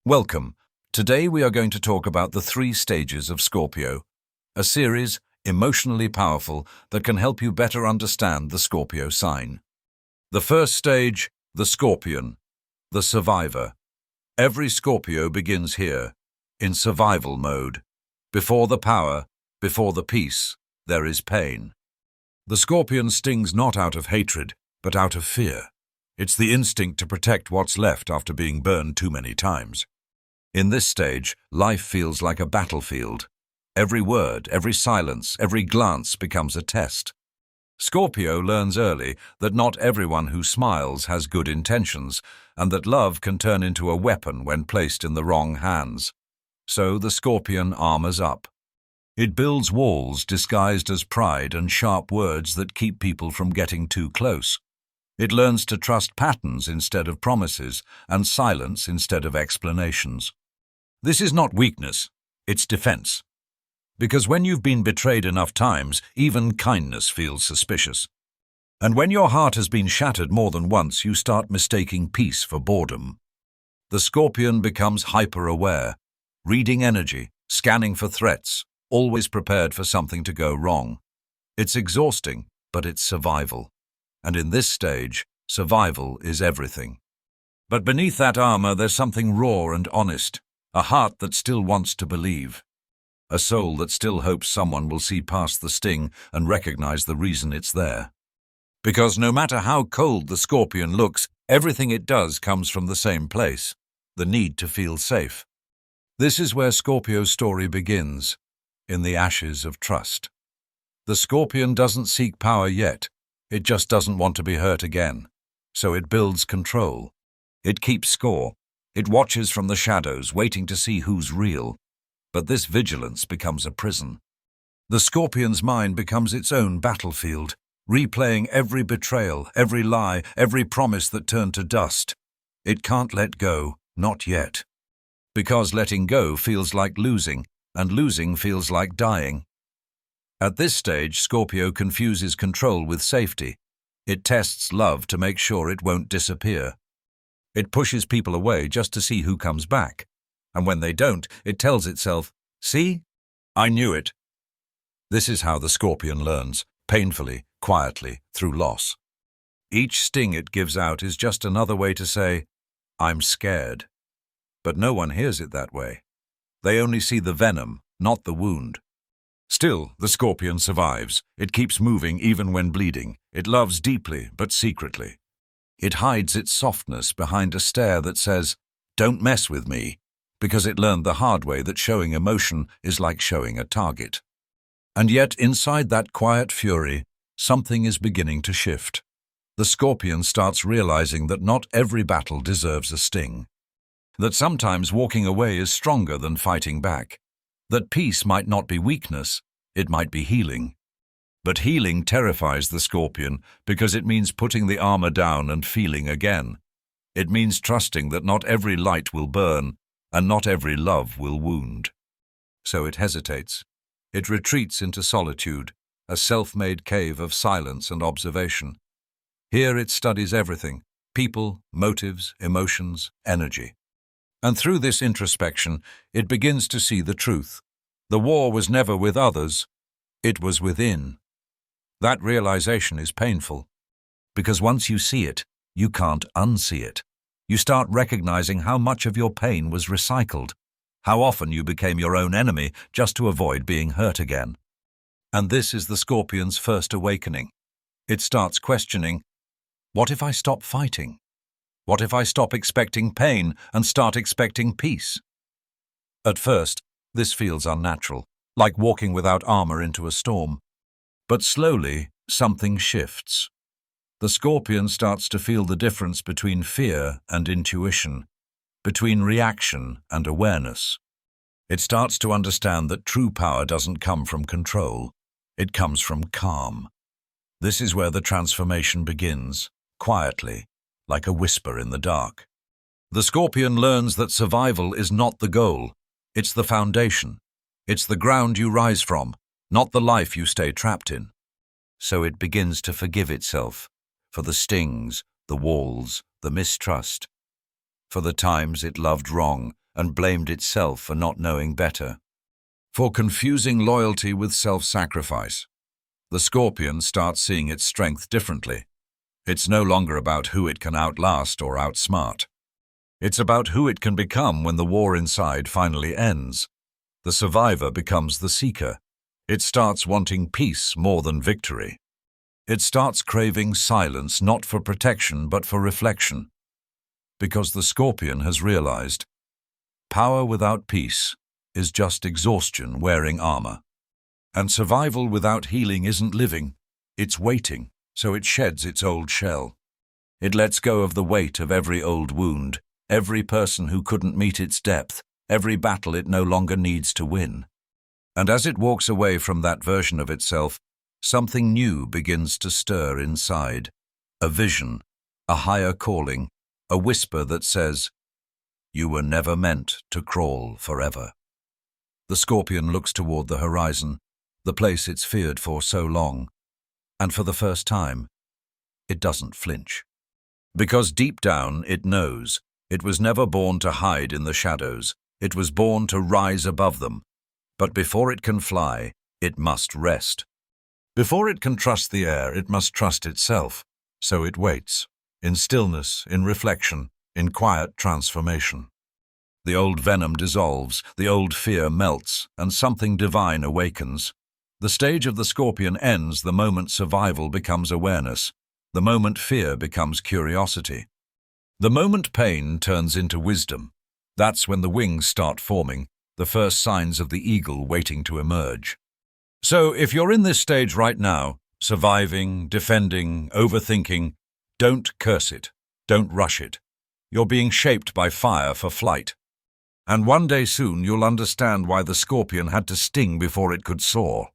Welcome. Today we are going to talk about the 3 stages of Scorpio, a series emotionally powerful that can help you better understand the Scorpio sign. The first stage, the Scorpion, the survivor. Every Scorpio begins here, in survival mode. Before the power, before the peace, there is pain. The Scorpion stings not out of hatred, but out of fear. It's the instinct to protect what's left after being burned too many times. In this stage, life feels like a battlefield. Every word, every silence, every glance becomes a test. Scorpio learns early that not everyone who smiles has good intentions, and that love can turn into a weapon when placed in the wrong hands. So the Scorpion armors up. It builds walls disguised as pride and sharp words that keep people from getting too close. It learns to trust patterns instead of promises, and silence instead of explanations. This is not weakness, it's defense. Because when you've been betrayed enough times, even kindness feels suspicious. And when your heart has been shattered more than once, you start mistaking peace for boredom. The Scorpion becomes hyper-aware, reading energy, scanning for threats, always prepared for something to go wrong. It's exhausting, but it's survival. And in this stage, survival is everything. But beneath that armor, there's something raw and honest. A heart that still wants to believe. A soul that still hopes someone will see past the sting and recognize the reason it's there. Because no matter how cold the Scorpion looks, everything it does comes from the same place, the need to feel safe. This is where Scorpio's story begins, in the ashes of trust. The Scorpion doesn't seek power yet, it just doesn't want to be hurt again. So it builds control. It keeps score. It watches from the shadows, waiting to see who's real. But this vigilance becomes a prison. The Scorpion's mind becomes its own battlefield, replaying every betrayal, every lie, every promise that turned to dust. It can't let go, not yet. Because letting go feels like losing, and losing feels like dying. At this stage, Scorpio confuses control with safety. It tests love to make sure it won't disappear. It pushes people away just to see who comes back. And when they don't, it tells itself, "See? I knew it." This is how the Scorpion learns, painfully, quietly, through loss. Each sting it gives out is just another way to say, "I'm scared." But no one hears it that way. They only see the venom, not the wound. Still, the Scorpion survives. It keeps moving even when bleeding. It loves deeply, but secretly. It hides its softness behind a stare that says, "Don't mess with me," because it learned the hard way that showing emotion is like showing a target. And yet, inside that quiet fury, something is beginning to shift. The Scorpion starts realizing that not every battle deserves a sting. That sometimes walking away is stronger than fighting back. That peace might not be weakness, it might be healing. But healing terrifies the Scorpion because it means putting the armor down and feeling again. It means trusting that not every light will burn and not every love will wound. So it hesitates. It retreats into solitude, a self-made cave of silence and observation. Here it studies everything: people, motives, emotions, energy. And through this introspection, it begins to see the truth. The war was never with others, it was within. That realization is painful, because once you see it, you can't unsee it. You start recognizing how much of your pain was recycled, how often you became your own enemy just to avoid being hurt again. And this is the Scorpion's first awakening. It starts questioning, what if I stop fighting? What if I stop expecting pain and start expecting peace? At first, this feels unnatural, like walking without armor into a storm. But slowly, something shifts. The Scorpion starts to feel the difference between fear and intuition, between reaction and awareness. It starts to understand that true power doesn't come from control, it comes from calm. This is where the transformation begins, quietly, like a whisper in the dark. The Scorpion learns that survival is not the goal, it's the foundation. It's the ground you rise from, not the life you stay trapped in. So it begins to forgive itself for the stings, the walls, the mistrust, for the times it loved wrong and blamed itself for not knowing better. For confusing loyalty with self-sacrifice, the scorpion starts seeing its strength differently. It's no longer about who it can outlast or outsmart. It's about who it can become when the war inside finally ends. The survivor becomes the seeker. It starts wanting peace more than victory. It starts craving silence not for protection but for reflection. Because the scorpion has realized, power without peace is just exhaustion wearing armor. And survival without healing isn't living, it's waiting, so it sheds its old shell. It lets go of the weight of every old wound, every person who couldn't meet its depth, every battle it no longer needs to win. And as it walks away from that version of itself, something new begins to stir inside. A vision, a higher calling, a whisper that says, "You were never meant to crawl forever." The scorpion looks toward the horizon, the place it's feared for so long, and for the first time, it doesn't flinch. Because deep down it knows it was never born to hide in the shadows, it was born to rise above them. But before it can fly, it must rest. Before it can trust the air, it must trust itself. So it waits, in stillness, in reflection, in quiet transformation. The old venom dissolves, the old fear melts, and something divine awakens. The stage of the scorpion ends the moment survival becomes awareness, the moment fear becomes curiosity. The moment pain turns into wisdom. That's when the wings start forming, the first signs of the eagle waiting to emerge. So if you're in this stage right now, surviving, defending, overthinking, don't curse it, don't rush it. You're being shaped by fire for flight. And one day soon you'll understand why the scorpion had to sting before it could soar.